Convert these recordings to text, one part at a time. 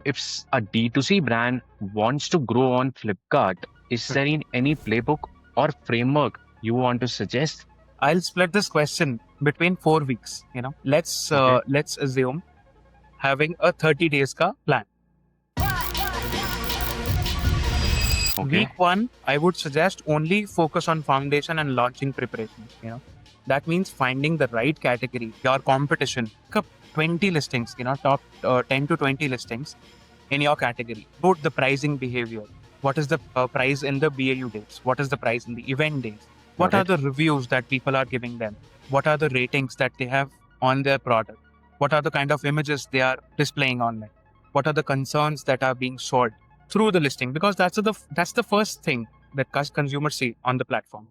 if a D2C brand wants to grow on Flipkart, is there any playbook or framework you want to suggest? I'll split this question between 4 weeks. Okay. Let's assume having a 30 days ka plan. Okay. Week one, I would suggest only focus on foundation and launching preparation. That means finding the right category, your competition. Pick up 20 listings, top 10 to 20 listings in your category. Put the pricing behavior. What is the price in the BAU days? What is the price in the event days? What Got are it. the reviews that people are giving them? What are the ratings that they have on their product? What are the kind of images they are displaying online? What are the concerns that are being solved through the listing? Because that's the first thing that consumers see on the platform.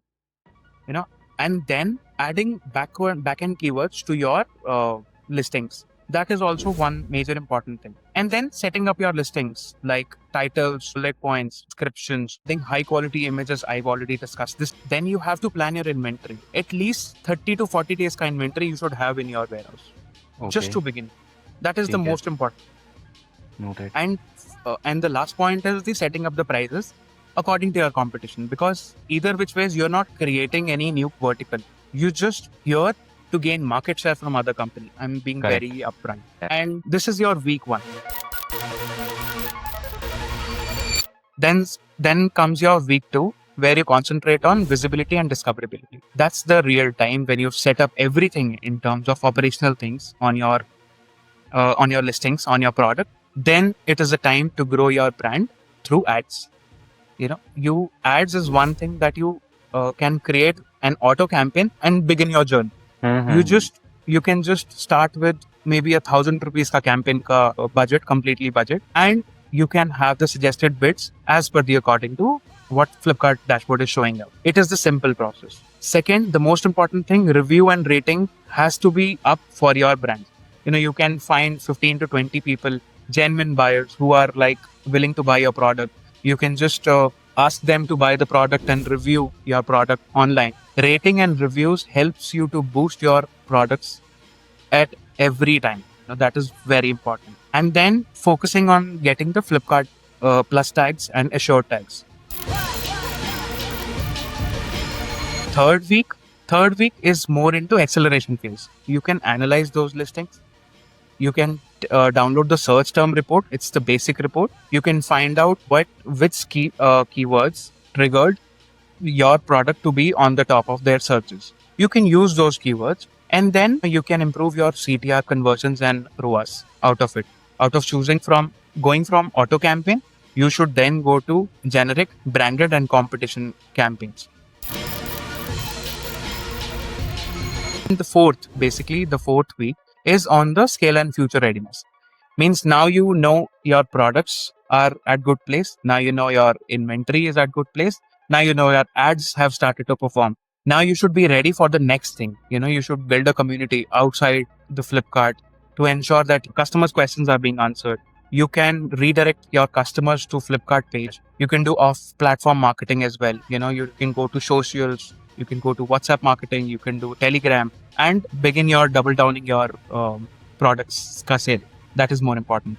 And then adding back-end keywords to your listings. That is also one major important thing. And then setting up your listings like titles, bullet points, descriptions. I think high quality images, I've already discussed this. Then you have to plan your inventory. At least 30 to 40 days ka inventory you should have in your warehouse. Okay. Just to begin. That is the Okay. most important. Noted. And the last point is the setting up the prices according to your competition, because either which ways you're not creating any new vertical. You just here to gain market share from other company. I'm being Correct. very upfront. And this is your week one. Then comes your week two, where you concentrate on visibility and discoverability. That's the real time when you set up everything in terms of operational things on your listings, on your product. Then it is a time to grow your brand through ads. Ads is one thing that you can create an auto campaign and begin your journey. You can just start with maybe 1,000 rupees ka campaign ka budget, completely budget, and you can have the suggested bids as per the according to what Flipkart dashboard is showing up. It is the simple process. Second, the most important thing, review and rating has to be up for your brand. You can find 15 to 20 people, genuine buyers who are like willing to buy your product. You can just ask them to buy the product and review your product online. Rating and reviews helps you to boost your products at every time. That is very important. And then focusing on getting the Flipkart plus tags and assured tags. Third week is more into acceleration phase. You can analyze those listings. You can download the search term report. It's the basic report. You can find out which keywords triggered your product to be on the top of their searches. You can use those keywords, and then you can improve your CTR conversions and ROAS out of it. Out of going from auto campaign, you should then go to generic, branded, and competition campaigns. And the fourth week is on the scale and future readiness. Means now your products are at good place. Now your inventory is at good place. Now your ads have started to perform. Now you should be ready for the next thing. You should build a community outside the Flipkart to ensure that customers' questions are being answered. You can redirect your customers to Flipkart page. You can do off-platform marketing as well. You can go to socials. You can go to WhatsApp marketing. You can do Telegram and begin your double downing your products ka sale. That is more important.